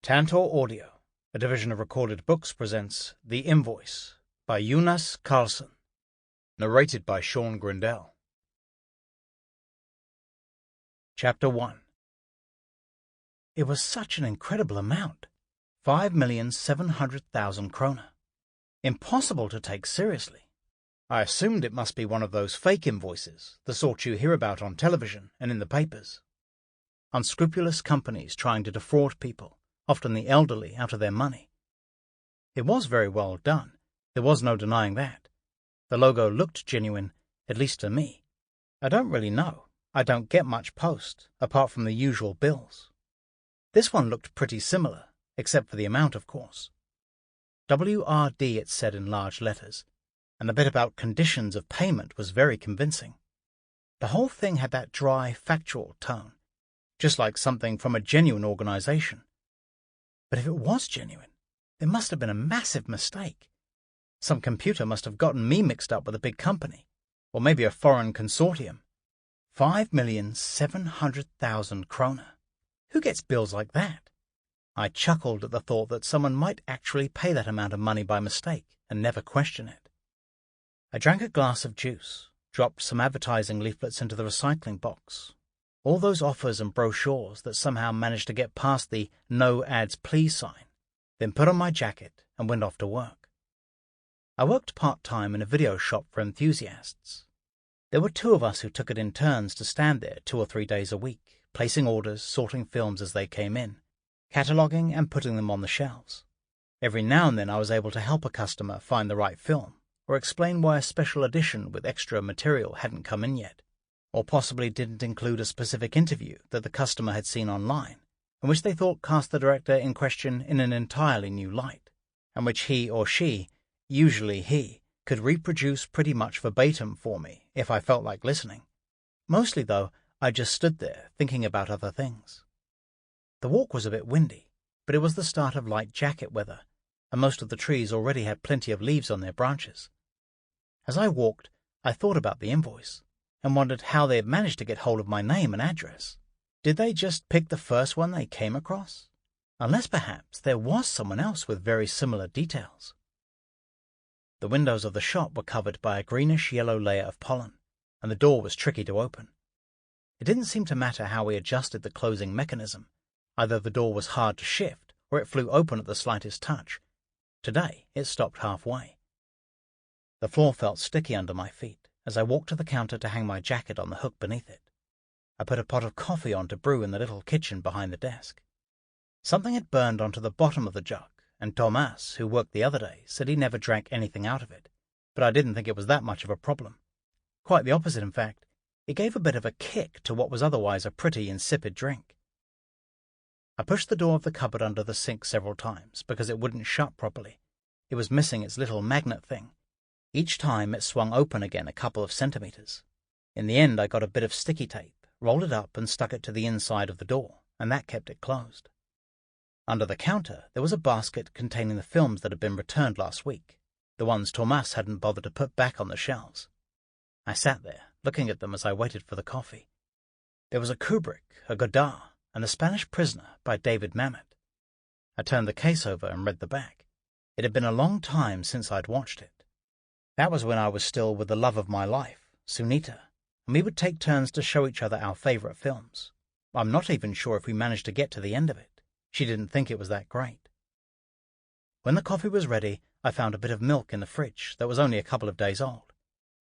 Tantor Audio, a division of Recorded Books, presents The Invoice by Jonas Karlsson, narrated by Shaun Grindell. Chapter 1. It was such an incredible amount. 5,700,000 kroner. Impossible to take seriously. I assumed it must be one of those fake invoices, the sort you hear about on television and in the papers. Unscrupulous companies trying to defraud people, often the elderly, out of their money. It was very well done. There was no denying that. The logo looked genuine, at least to me. I don't really know. I don't get much post, apart from the usual bills. This one looked pretty similar, except for the amount, of course. WRD it said in large letters, and the bit about conditions of payment was very convincing. The whole thing had that dry, factual tone, just like something from a genuine organization. But if it was genuine, there must have been a massive mistake. Some computer must have gotten me mixed up with a big company, or maybe a foreign consortium. 5,700,000 kroner. Who gets bills like that? I chuckled at the thought that someone might actually pay that amount of money by mistake and never question it. I drank a glass of juice, dropped some advertising leaflets into the recycling box. All those offers and brochures that somehow managed to get past the no ads please sign, then put on my jacket and went off to work. I worked part-time in a video shop for enthusiasts. There were 2 of us who took it in turns to stand there 2 or 3 days a week, placing orders, sorting films as they came in, cataloguing and putting them on the shelves. Every now and then I was able to help a customer find the right film, or explain why a special edition with extra material hadn't come in yet, or possibly didn't include a specific interview that the customer had seen online, and which they thought cast the director in question in an entirely new light, and which he or she, usually he, could reproduce pretty much verbatim for me if I felt like listening. Mostly, though, I just stood there thinking about other things. The walk was a bit windy, but it was the start of light jacket weather, and most of the trees already had plenty of leaves on their branches. As I walked, I thought about the invoice, and wondered how they had managed to get hold of my name and address. Did they just pick the first one they came across? Unless perhaps there was someone else with very similar details. The windows of the shop were covered by a greenish-yellow layer of pollen, and the door was tricky to open. It didn't seem to matter how we adjusted the closing mechanism. Either the door was hard to shift, or it flew open at the slightest touch. Today, it stopped halfway. The floor felt sticky under my feet as I walked to the counter to hang my jacket on the hook beneath it. I put a pot of coffee on to brew in the little kitchen behind the desk. Something had burned onto the bottom of the jug, and Thomas, who worked the other day, said he never drank anything out of it, but I didn't think it was that much of a problem. Quite the opposite, in fact. It gave a bit of a kick to what was otherwise a pretty insipid drink. I pushed the door of the cupboard under the sink several times because it wouldn't shut properly. It was missing its little magnet thing. Each time it swung open again a couple of centimeters. In the end, I got a bit of sticky tape, rolled it up and stuck it to the inside of the door, and that kept it closed. Under the counter, there was a basket containing the films that had been returned last week, the ones Thomas hadn't bothered to put back on the shelves. I sat there, looking at them as I waited for the coffee. There was a Kubrick, a Godard, and The Spanish Prisoner by David Mamet. I turned the case over and read the back. It had been a long time since I'd watched it. That was when I was still with the love of my life, Sunita, and we would take turns to show each other our favorite films. I'm not even sure if we managed to get to the end of it. She didn't think it was that great. When the coffee was ready, I found a bit of milk in the fridge that was only a couple of days old.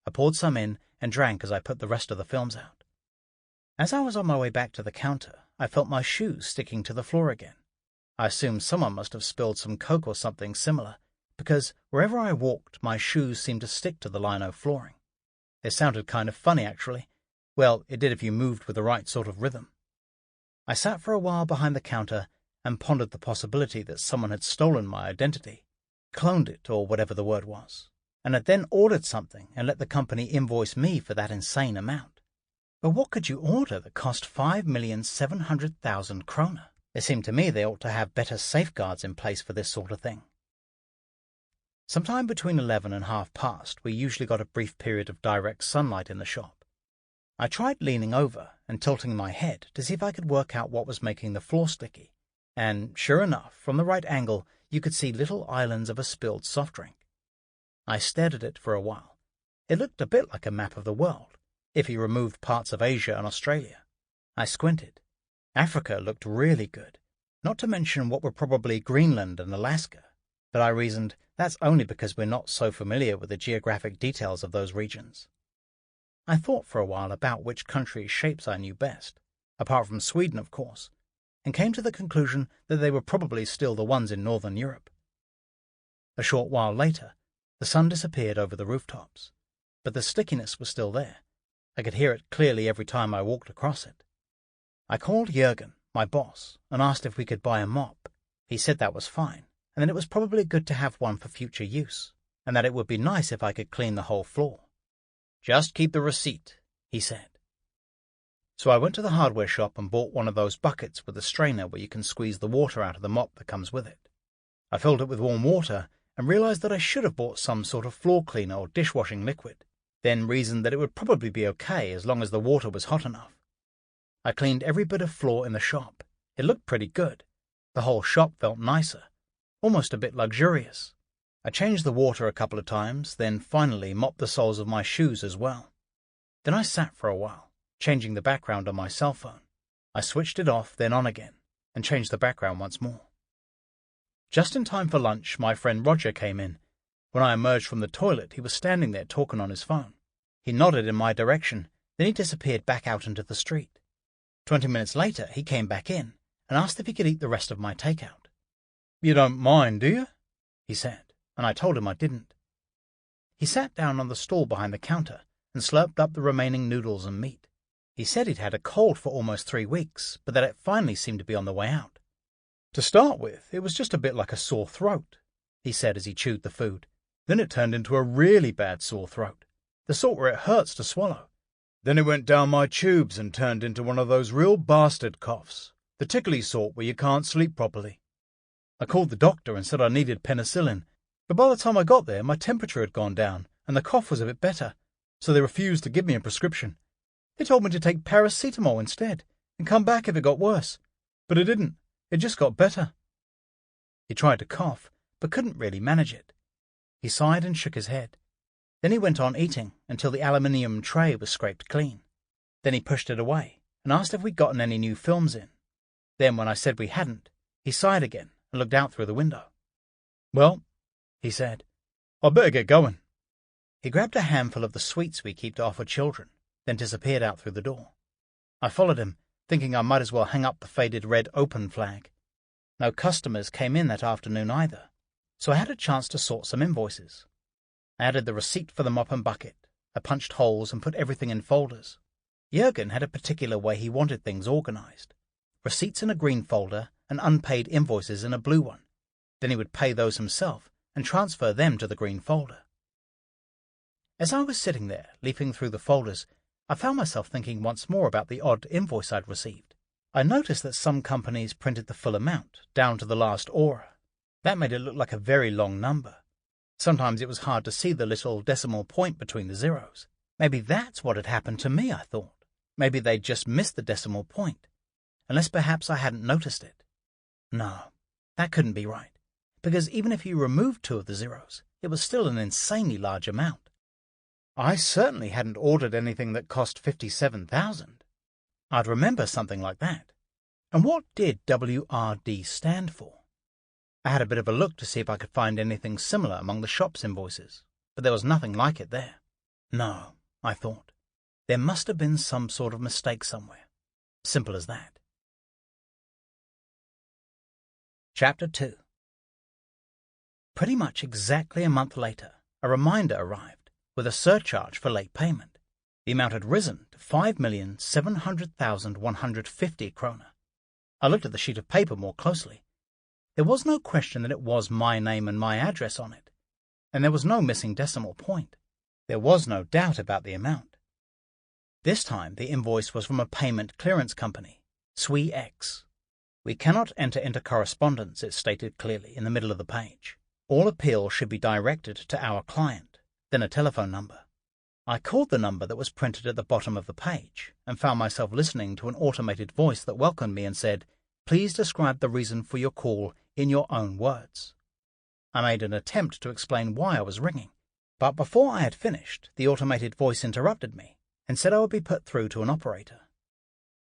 I poured some in and drank as I put the rest of the films out. As I was on my way back to the counter, I felt my shoes sticking to the floor again. I assumed someone must have spilled some Coke or something similar, because wherever I walked, my shoes seemed to stick to the lino flooring. It sounded kind of funny, actually. Well, it did if you moved with the right sort of rhythm. I sat for a while behind the counter and pondered the possibility that someone had stolen my identity, cloned it, or whatever the word was, and had then ordered something and let the company invoice me for that insane amount. But what could you order that cost 5,700,000 kroner? It seemed to me they ought to have better safeguards in place for this sort of thing. Sometime between 11 and past, we usually got a brief period of direct sunlight in the shop. I tried leaning over and tilting my head to see if I could work out what was making the floor sticky, and sure enough, from the right angle, you could see little islands of a spilled soft drink. I stared at it for a while. It looked a bit like a map of the world, if you removed parts of Asia and Australia. I squinted. Africa looked really good, not to mention what were probably Greenland and Alaska. But I reasoned, that's only because we're not so familiar with the geographic details of those regions. I thought for a while about which country's shapes I knew best, apart from Sweden, of course, and came to the conclusion that they were probably still the ones in northern Europe. A short while later, the sun disappeared over the rooftops, but the stickiness was still there. I could hear it clearly every time I walked across it. I called Jürgen, my boss, and asked if we could buy a mop. He said that was fine, and that it was probably good to have one for future use, and that it would be nice if I could clean the whole floor. "Just keep the receipt," he said. So I went to the hardware shop and bought one of those buckets with a strainer where you can squeeze the water out of the mop that comes with it. I filled it with warm water and realized that I should have bought some sort of floor cleaner or dishwashing liquid, then reasoned that it would probably be okay as long as the water was hot enough. I cleaned every bit of floor in the shop. It looked pretty good. The whole shop felt nicer, almost a bit luxurious. I changed the water a couple of times, then finally mopped the soles of my shoes as well. Then I sat for a while, changing the background on my cell phone. I switched it off, then on again, and changed the background once more. Just in time for lunch, my friend Roger came in. When I emerged from the toilet, he was standing there talking on his phone. He nodded in my direction, then he disappeared back out into the street. 20 minutes later, he came back in and asked if he could eat the rest of my takeout. "You don't mind, do you?" he said, and I told him I didn't. He sat down on the stool behind the counter and slurped up the remaining noodles and meat. He said he'd had a cold for almost 3 weeks, but that it finally seemed to be on the way out. "To start with, it was just a bit like a sore throat," he said as he chewed the food. "Then it turned into a really bad sore throat, the sort where it hurts to swallow. Then it went down my tubes and turned into one of those real bastard coughs, the tickly sort where you can't sleep properly. I called the doctor and said I needed penicillin, but by the time I got there, my temperature had gone down and the cough was a bit better, so they refused to give me a prescription. They told me to take paracetamol instead and come back if it got worse, but it didn't. It just got better." He tried to cough, but couldn't really manage it. He sighed and shook his head. Then he went on eating until the aluminium tray was scraped clean. Then he pushed it away and asked if we'd gotten any new films in. Then when I said we hadn't, he sighed again and looked out through the window. "Well," he said, "I'd better get going." He grabbed a handful of the sweets we keep to offer children, then disappeared out through the door. I followed him, thinking I might as well hang up the faded red open flag. No customers came in that afternoon either, so I had a chance to sort some invoices. I added the receipt for the mop and bucket. I punched holes and put everything in folders. Jürgen had a particular way he wanted things organized. Receipts in a green folder and unpaid invoices in a blue one. Then he would pay those himself and transfer them to the green folder. As I was sitting there, leafing through the folders, I found myself thinking once more about the odd invoice I'd received. I noticed that some companies printed the full amount, down to the last aura. That made it look like a very long number. Sometimes it was hard to see the little decimal point between the zeros. Maybe that's what had happened to me, I thought. Maybe they'd just missed the decimal point, unless perhaps I hadn't noticed it. No, that couldn't be right, because even if you removed 2 of the zeros, it was still an insanely large amount. I certainly hadn't ordered anything that cost 57,000. I'd remember something like that. And what did WRD stand for? I had a bit of a look to see if I could find anything similar among the shop's invoices, but there was nothing like it there. No, I thought. There must have been some sort of mistake somewhere. Simple as that. Chapter 2. Pretty much exactly a month later, a reminder arrived with a surcharge for late payment. The amount had risen to 5,700,150 kroner. I looked at the sheet of paper more closely. There was no question that it was my name and my address on it, and there was no missing decimal point. There was no doubt about the amount. This time the invoice was from a payment clearance company, SWE-X. "We cannot enter into correspondence," it stated clearly in the middle of the page. "All appeals should be directed to our client," then a telephone number. I called the number that was printed at the bottom of the page and found myself listening to an automated voice that welcomed me and said, Please describe the reason for your call in your own words. I made an attempt to explain why I was ringing, but before I had finished, the automated voice interrupted me and said I would be put through to an operator.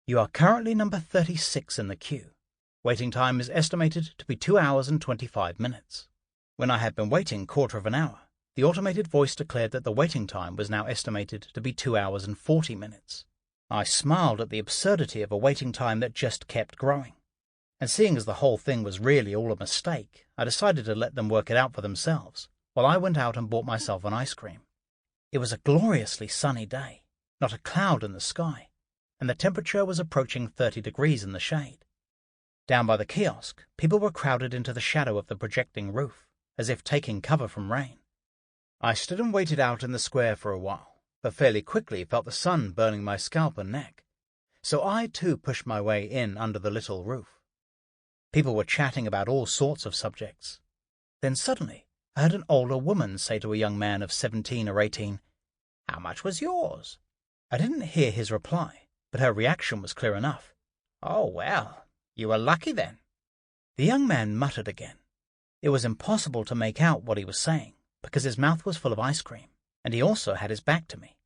You are currently number 36 in the queue. Waiting time is estimated to be 2 hours and 25 minutes. When I had been waiting quarter of an hour, the automated voice declared that the waiting time was now estimated to be 2 hours and 40 minutes. I smiled at the absurdity of a waiting time that just kept growing. And seeing as the whole thing was really all a mistake, I decided to let them work it out for themselves, while I went out and bought myself an ice cream. It was a gloriously sunny day, not a cloud in the sky, and the temperature was approaching 30 degrees in the shade. Down by the kiosk, people were crowded into the shadow of the projecting roof, as if taking cover from rain. I stood and waited out in the square for a while, but fairly quickly felt the sun burning my scalp and neck, so I too pushed my way in under the little roof. People were chatting about all sorts of subjects. Then suddenly, I heard an older woman say to a young man of 17 or 18, "How much was yours?" I didn't hear his reply, but her reaction was clear enough. "Oh, well, you were lucky then." The young man muttered again. It was impossible to make out what he was saying, because his mouth was full of ice cream, and he also had his back to me.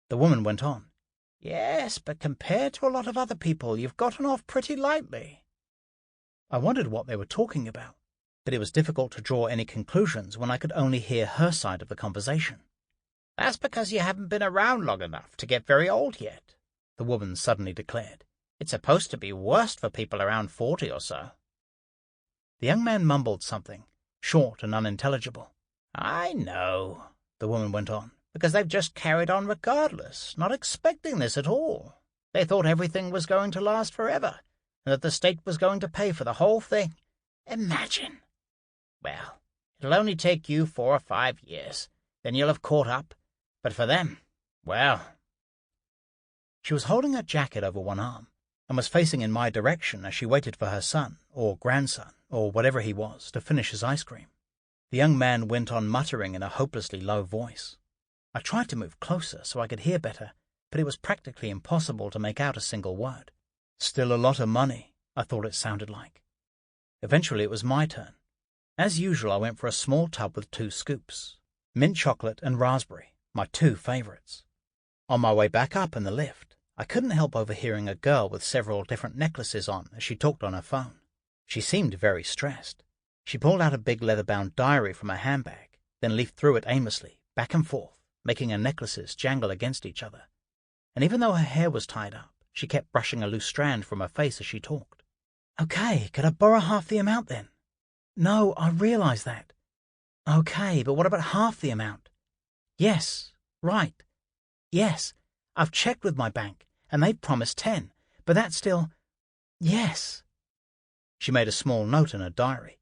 The woman went on, "Yes, but compared to a lot of other people, you've gotten off pretty lightly." I wondered what they were talking about, but it was difficult to draw any conclusions when I could only hear her side of the conversation. "That's because you haven't been around long enough to get very old yet," the woman suddenly declared. "It's supposed to be worst for people around 40 or so." The young man mumbled something, short and unintelligible. "I know," the woman went on, "because they've just carried on regardless, not expecting this at all. They thought everything was going to last forever, and that the state was going to pay for the whole thing. Imagine! Well, it'll only take you 4 or 5 years, then you'll have caught up. But for them, well..." She was holding her jacket over one arm, and was facing in my direction as she waited for her son, or grandson, or whatever he was, to finish his ice cream. The young man went on muttering in a hopelessly low voice. I tried to move closer so I could hear better, but it was practically impossible to make out a single word. "Still a lot of money," I thought it sounded like. Eventually it was my turn. As usual, I went for a small tub with 2 scoops, mint chocolate and raspberry, my 2 favorites. On my way back up in the lift, I couldn't help overhearing a girl with several different necklaces on as she talked on her phone. She seemed very stressed. She pulled out a big leather-bound diary from her handbag, then leafed through it aimlessly, back and forth, making her necklaces jangle against each other. And even though her hair was tied up, she kept brushing a loose strand from her face as she talked. "Okay, could I borrow half the amount then?" "No, I realize that." "Okay, but what about half the amount?" "Yes, right. Yes, I've checked with my bank, and they've promised 10, but that's still... Yes." She made a small note in her diary.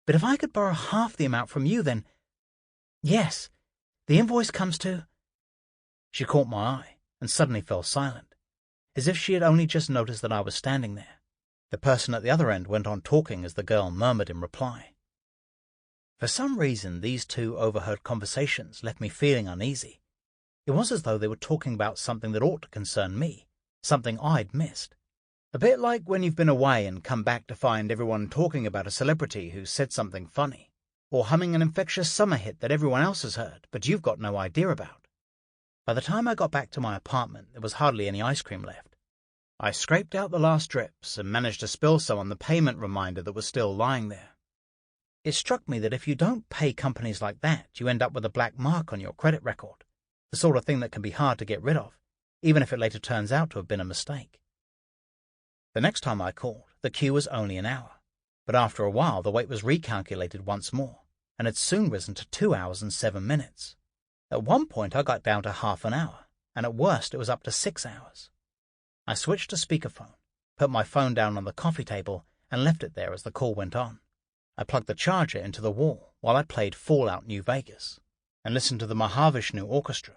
"But if I could borrow half the amount from you, then... Yes, the invoice comes to..." She caught my eye and suddenly fell silent, as if she had only just noticed that I was standing there. The person at the other end went on talking as the girl murmured in reply. For some reason, these 2 overheard conversations left me feeling uneasy. It was as though they were talking about something that ought to concern me, something I'd missed. A bit like when you've been away and come back to find everyone talking about a celebrity who said something funny, or humming an infectious summer hit that everyone else has heard, but you've got no idea about. By the time I got back to my apartment, there was hardly any ice cream left. I scraped out the last drips and managed to spill some on the payment reminder that was still lying there. It struck me that if you don't pay companies like that, you end up with a black mark on your credit record, the sort of thing that can be hard to get rid of, even if it later turns out to have been a mistake. The next time I called, the queue was only an hour, but after a while the wait was recalculated once more, and had soon risen to 2 hours and 7 minutes. At one point I got down to half an hour, and at worst it was up to 6 hours. I switched to speakerphone, put my phone down on the coffee table, and left it there as the call went on. I plugged the charger into the wall while I played Fallout New Vegas, and listened to the Mahavishnu Orchestra.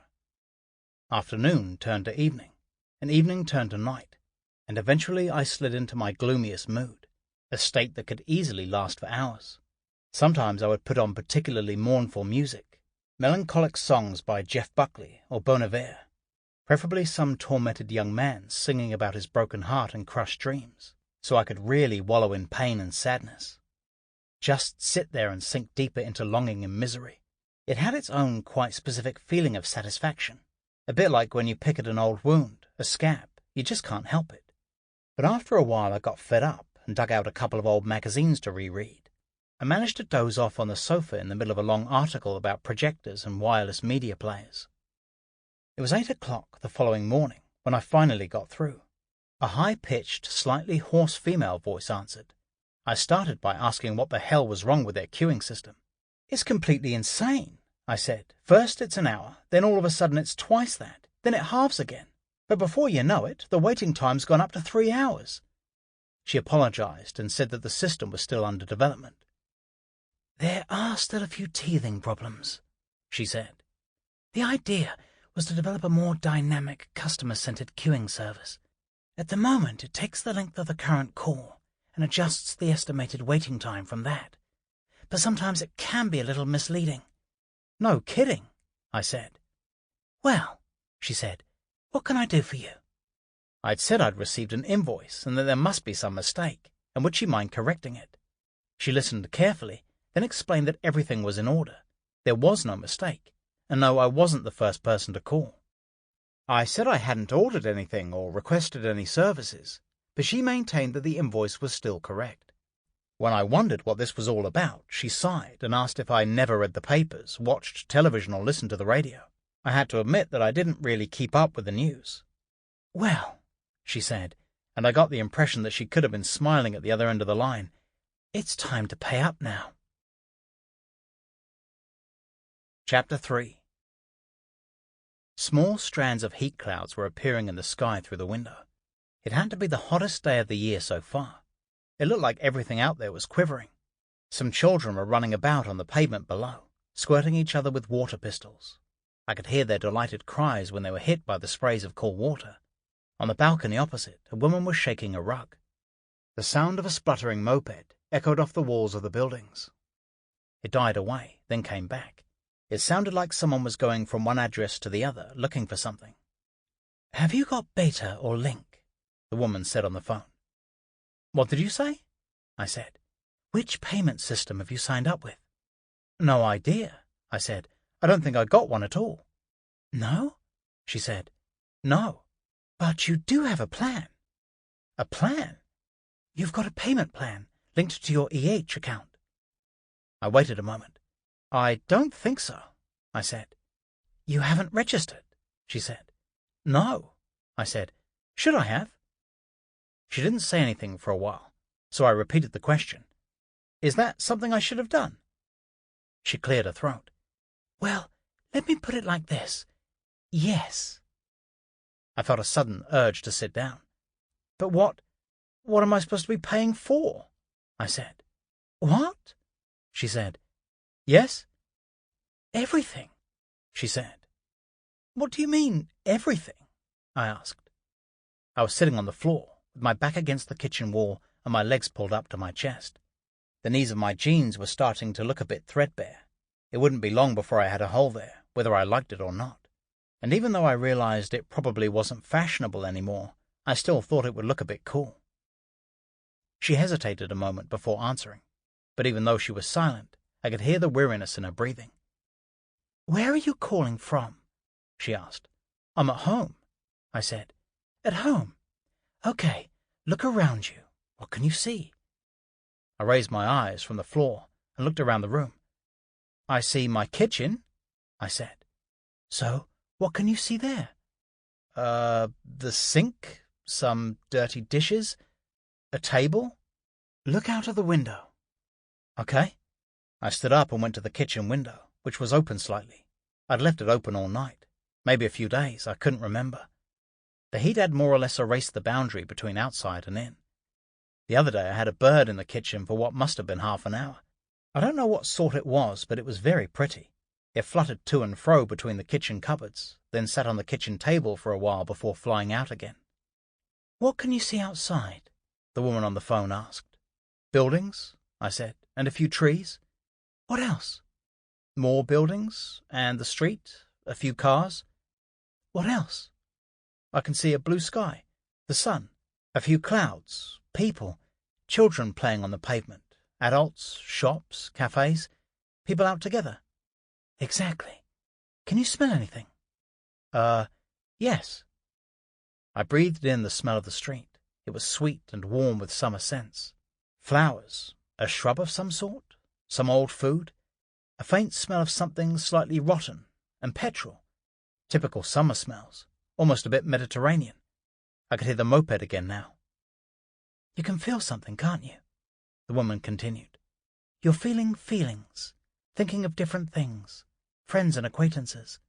Afternoon turned to evening, and evening turned to night, and eventually I slid into my gloomiest mood, a state that could easily last for hours. Sometimes I would put on particularly mournful music, melancholic songs by Jeff Buckley or Bon Iver, preferably some tormented young man singing about his broken heart and crushed dreams. so I could really wallow in pain and sadness. Just sit there and sink deeper into longing and misery. It had its own quite specific feeling of satisfaction, a bit like when you pick at an old wound, a scab. You just can't help it. But after a while I got fed up and dug out a couple of old magazines to reread. I managed to doze off on the sofa in the middle of a long article about projectors and wireless media players. It was 8 o'clock the following morning when I finally got through. A high-pitched, slightly hoarse female voice answered. I started by asking what the hell was wrong with their queuing system. "It's completely insane," I said. "First it's an hour, then all of a sudden it's twice that, then it halves again. But before you know it, the waiting time's gone up to 3 hours. She apologized and said that the system was still under development. "There are still a few teething problems," she said. "The idea was to develop a more dynamic, customer-centered queuing service. At the moment, it takes the length of the current call and adjusts the estimated waiting time from that. But sometimes it can be a little misleading." "No kidding," I said. "Well," she said, "what can I do for you?" I'd said I'd received an invoice and that there must be some mistake, and would she mind correcting it? She listened carefully, then explained that everything was in order. There was no mistake, and no, I wasn't the first person to call. I said I hadn't ordered anything or requested any services, but she maintained that the invoice was still correct. When I wondered what this was all about, she sighed and asked if I never read the papers, watched television or listened to the radio. I had to admit that I didn't really keep up with the news. "Well," she said, and I got the impression that she could have been smiling at the other end of the line, "it's time to pay up now." Chapter 3. Small strands of heat clouds were appearing in the sky through the window. It had to be the hottest day of the year so far. It looked like everything out there was quivering. Some children were running about on the pavement below, squirting each other with water pistols. I could hear their delighted cries when they were hit by the sprays of cool water. On the balcony opposite, a woman was shaking a rug. The sound of a spluttering moped echoed off the walls of the buildings. It died away, then came back. It sounded like someone was going from one address to the other, looking for something. "Have you got Beta or Link?" the woman said on the phone. "What did you say?" I said. "Which payment system have you signed up with?" "No idea," I said. "I don't think I got one at all." "No?" she said. "No." "But you do have a plan." "A plan?" "You've got a payment plan linked to your EH account." I waited a moment. "I don't think so," I said. "You haven't registered," she said. "No," I said. "Should I have?" She didn't say anything for a while, so I repeated the question. "Is that something I should have done?" She cleared her throat. "Well, let me put it like this. Yes." I felt a sudden urge to sit down. "But what am I supposed to be paying for?" I said. "What?" she said. "Yes?" "Everything," she said. "What do you mean, everything?" I asked. I was sitting on the floor, with my back against the kitchen wall and my legs pulled up to my chest. The knees of my jeans were starting to look a bit threadbare. It wouldn't be long before I had a hole there, whether I liked it or not. And even though I realized it probably wasn't fashionable anymore, I still thought it would look a bit cool. She hesitated a moment before answering, but even though she was silent, I could hear the weariness in her breathing. "Where are you calling from?" she asked. "I'm at home," I said. "At home? Okay, look around you. What can you see?" I raised my eyes from the floor and looked around the room. "I see my kitchen," I said. "So, what can you see there?" The sink, some dirty dishes, a table." "Look out of the window." "Okay." I stood up and went to the kitchen window, which was open slightly. I'd left it open all night, maybe a few days, I couldn't remember. The heat had more or less erased the boundary between outside and in. The other day I had a bird in the kitchen for what must have been half an hour. I don't know what sort it was, but it was very pretty. It fluttered to and fro between the kitchen cupboards, then sat on the kitchen table for a while before flying out again. "What can you see outside?" the woman on the phone asked. "Buildings," I said, "and a few trees." "What else?" "More buildings, and the street, a few cars." "What else?" "I can see a blue sky, the sun, a few clouds, people, children playing on the pavement, adults, shops, cafes, people out together. Exactly. Can you smell anything? Yes. I breathed in the smell of the street. It was sweet and warm with summer scents. Flowers, a shrub of some sort, some old food, a faint smell of something slightly rotten, and petrol. Typical summer smells, almost a bit Mediterranean. I could hear the moped again now. You can feel something, can't you? The woman continued. You're feeling feelings, thinking of different things, friends and acquaintances.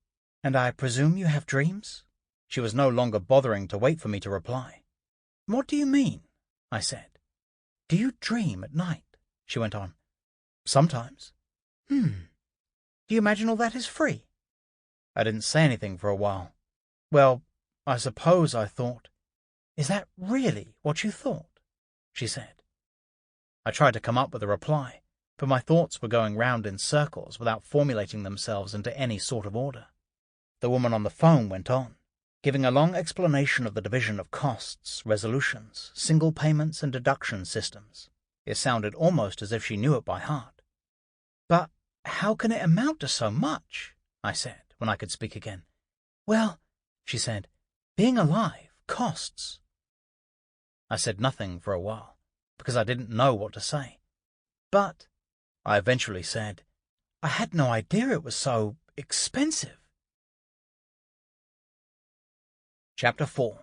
And I presume you have dreams? She was no longer bothering to wait for me to reply. What do you mean? I said. Do you dream at night? She went on. Sometimes. Do you imagine all that is free? I didn't say anything for a while. Well, I suppose I thought. Is that really what you thought? She said. I tried to come up with a reply, but my thoughts were going round in circles without formulating themselves into any sort of order. The woman on the phone went on, giving a long explanation of the division of costs, resolutions, single payments, and deduction systems. It sounded almost as if she knew it by heart. But how can it amount to so much? I said, when I could speak again. Well, she said, being alive costs. I said nothing for a while, because I didn't know what to say. But, I eventually said, I had no idea it was so expensive. Chapter 4.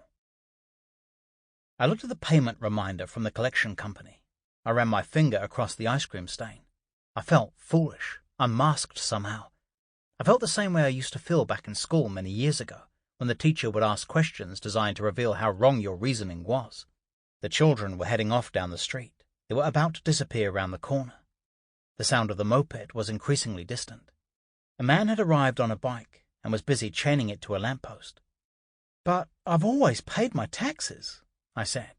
I looked at the payment reminder from the collection company. I ran my finger across the ice cream stain. I felt foolish, unmasked somehow. I felt the same way I used to feel back in school many years ago, when the teacher would ask questions designed to reveal how wrong your reasoning was. The children were heading off down the street. They were about to disappear round the corner. The sound of the moped was increasingly distant. A man had arrived on a bike and was busy chaining it to a lamppost. But I've always paid my taxes, I said.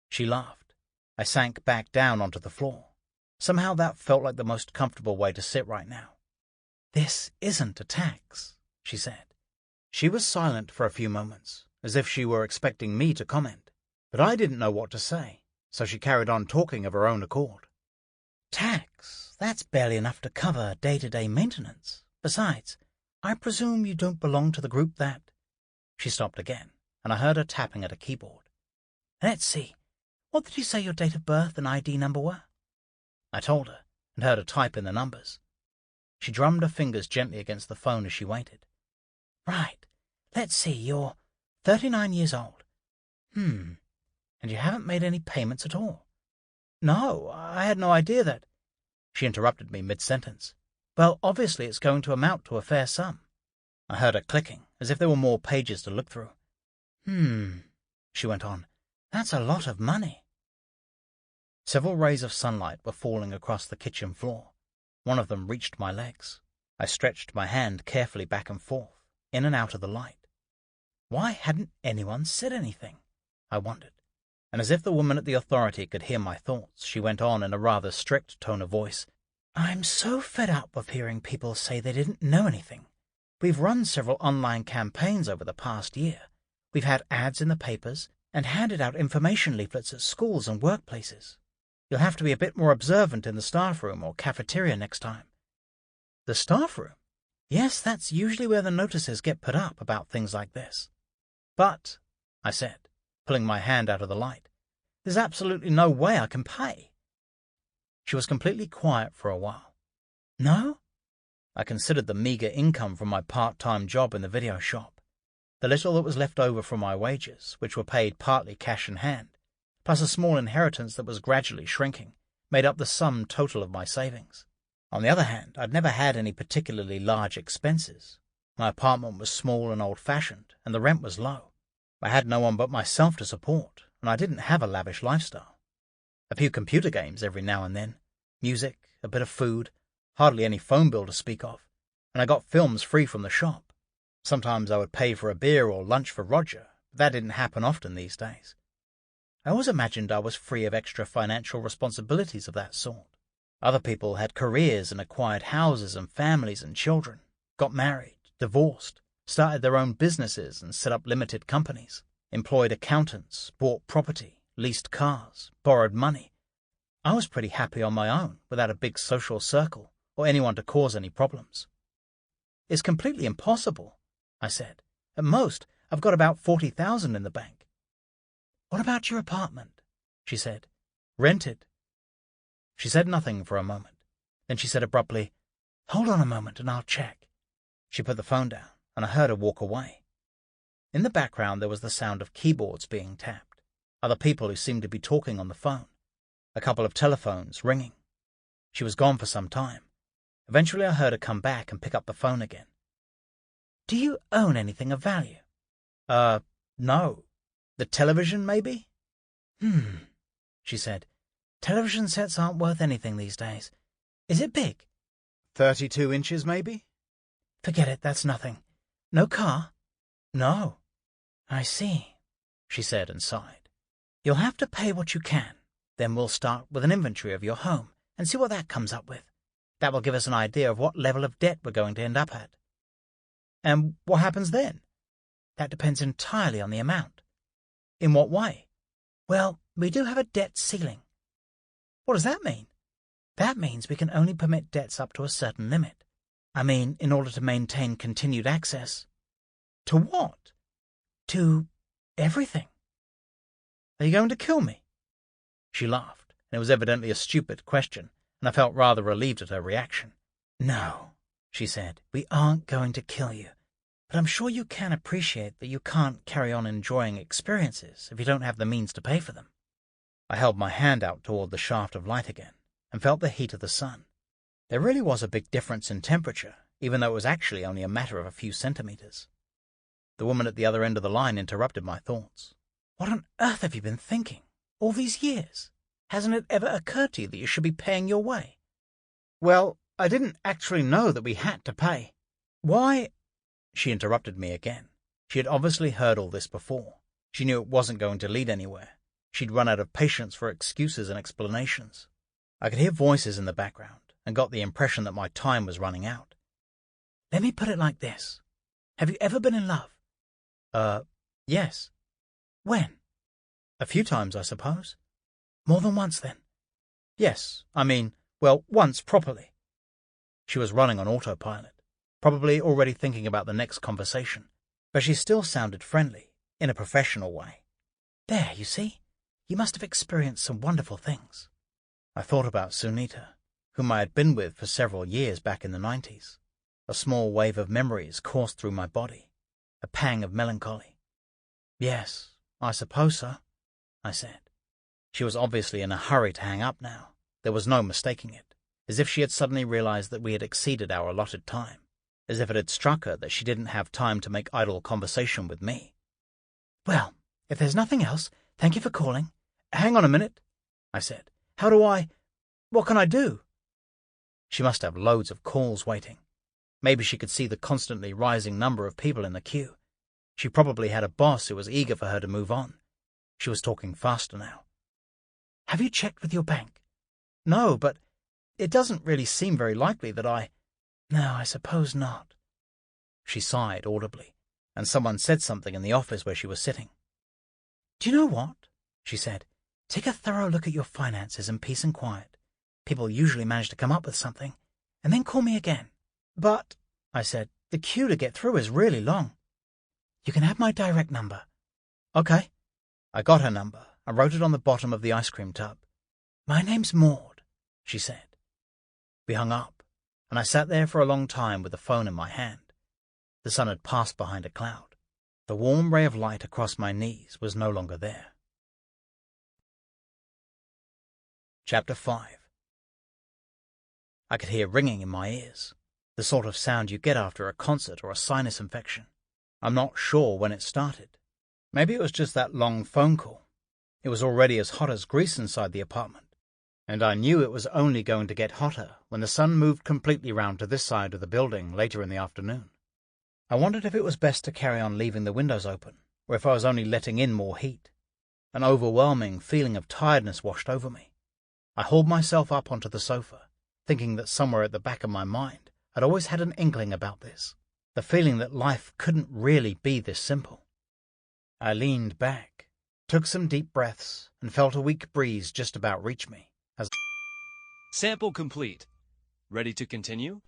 She laughed. I sank back down onto the floor. Somehow that felt like the most comfortable way to sit right now. This isn't a tax, she said. She was silent for a few moments, as if she were expecting me to comment. But I didn't know what to say, so she carried on talking of her own accord. Tax? That's barely enough to cover day-to-day maintenance. Besides, I presume you don't belong to the group that... She stopped again, and I heard her tapping at a keyboard. Let's see. What did you say your date of birth and ID number were? I told her, and heard her type in the numbers. She drummed her fingers gently against the phone as she waited. Right. Let's see, you're 39 years old. And you haven't made any payments at all. No, I had no idea that... She interrupted me mid-sentence. Well, obviously it's going to amount to a fair sum. I heard her clicking, as if there were more pages to look through. She went on. That's a lot of money. Several rays of sunlight were falling across the kitchen floor. One of them reached my legs. I stretched my hand carefully back and forth, in and out of the light. Why hadn't anyone said anything? I wondered. And as if the woman at the authority could hear my thoughts, she went on in a rather strict tone of voice. I'm so fed up of hearing people say they didn't know anything. We've run several online campaigns over the past year. We've had ads in the papers and handed out information leaflets at schools and workplaces. You'll have to be a bit more observant in the staff room or cafeteria next time. The staff room? Yes, that's usually where the notices get put up about things like this. But, I said, pulling my hand out of the light, there's absolutely no way I can pay. She was completely quiet for a while. No? I considered the meagre income from my part-time job in the video shop. The little that was left over from my wages, which were paid partly cash in hand, plus a small inheritance that was gradually shrinking, made up the sum total of my savings. On the other hand, I'd never had any particularly large expenses. My apartment was small and old-fashioned, and the rent was low. I had no one but myself to support, and I didn't have a lavish lifestyle. A few computer games every now and then, music, a bit of food, hardly any phone bill to speak of, and I got films free from the shop. Sometimes I would pay for a beer or lunch for Roger, but that didn't happen often these days. I always imagined I was free of extra financial responsibilities of that sort. Other people had careers and acquired houses and families and children, got married, divorced, started their own businesses and set up limited companies, employed accountants, bought property, leased cars, borrowed money. I was pretty happy on my own, without a big social circle or anyone to cause any problems. It's completely impossible, I said. At most, I've got about 40,000 in the bank. What about your apartment? She said. Rented. She said nothing for a moment. Then she said abruptly, Hold on a moment and I'll check. She put the phone down, and I heard her walk away. In the background there was the sound of keyboards being tapped, other people who seemed to be talking on the phone, a couple of telephones ringing. She was gone for some time. Eventually I heard her come back and pick up the phone again. Do you own anything of value? No. The television, maybe? She said. Television sets aren't worth anything these days. Is it big? 32 inches, maybe? Forget it, that's nothing. No car? No. I see, she said and sighed. You'll have to pay what you can. Then we'll start with an inventory of your home and see what that comes up with. That will give us an idea of what level of debt we're going to end up at. And what happens then? That depends entirely on the amount. In what way? Well, we do have a debt ceiling. What does that mean? That means we can only permit debts up to a certain limit. I mean, in order to maintain continued access. To what? To everything. Are you going to kill me? She laughed, and it was evidently a stupid question, and I felt rather relieved at her reaction. No, she said, we aren't going to kill you. But I'm sure you can appreciate that you can't carry on enjoying experiences if you don't have the means to pay for them. I held my hand out toward the shaft of light again, and felt the heat of the sun. There really was a big difference in temperature, even though it was actually only a matter of a few centimeters. The woman at the other end of the line interrupted my thoughts. What on earth have you been thinking? All these years? Hasn't it ever occurred to you that you should be paying your way? Well, I didn't actually know that we had to pay. Why? She interrupted me again. She had obviously heard all this before. She knew it wasn't going to lead anywhere. She'd run out of patience for excuses and explanations. I could hear voices in the background and got the impression that my time was running out. Let me put it like this. Have you ever been in love? Yes. When? A few times, I suppose. More than once, then? Yes, once properly. She was running on autopilot, probably already thinking about the next conversation, but she still sounded friendly, in a professional way. There, you see? You must have experienced some wonderful things. I thought about Sunita, whom I had been with for several years back in the 90s. A small wave of memories coursed through my body, a pang of melancholy. Yes, I suppose so, I said. She was obviously in a hurry to hang up now. There was no mistaking it, as if she had suddenly realized that we had exceeded our allotted time, as if it had struck her that she didn't have time to make idle conversation with me. Well, if there's nothing else, thank you for calling. Hang on a minute, I said. What can I do? She must have loads of calls waiting. Maybe she could see the constantly rising number of people in the queue. She probably had a boss who was eager for her to move on. She was talking faster now. Have you checked with your bank? No, but it doesn't really seem very likely that No, I suppose not. She sighed audibly, and someone said something in the office where she was sitting. Do you know what? She said. Take a thorough look at your finances in peace and quiet. People usually manage to come up with something, and then call me again. But, I said, the queue to get through is really long. You can have my direct number. Okay. I got her number and wrote it on the bottom of the ice cream tub. My name's Maud, she said. We hung up, and I sat there for a long time with the phone in my hand. The sun had passed behind a cloud. The warm ray of light across my knees was no longer there. Chapter 5. I could hear ringing in my ears, the sort of sound you get after a concert or a sinus infection. I'm not sure when it started. Maybe it was just that long phone call. It was already as hot as grease inside the apartment, and I knew it was only going to get hotter when the sun moved completely round to this side of the building later in the afternoon. I wondered if it was best to carry on leaving the windows open, or if I was only letting in more heat. An overwhelming feeling of tiredness washed over me. I hauled myself up onto the sofa, thinking that somewhere at the back of my mind I'd always had an inkling about this, the feeling that life couldn't really be this simple. I leaned back, took some deep breaths, and felt a weak breeze just about reach me. Sample complete. Ready to continue?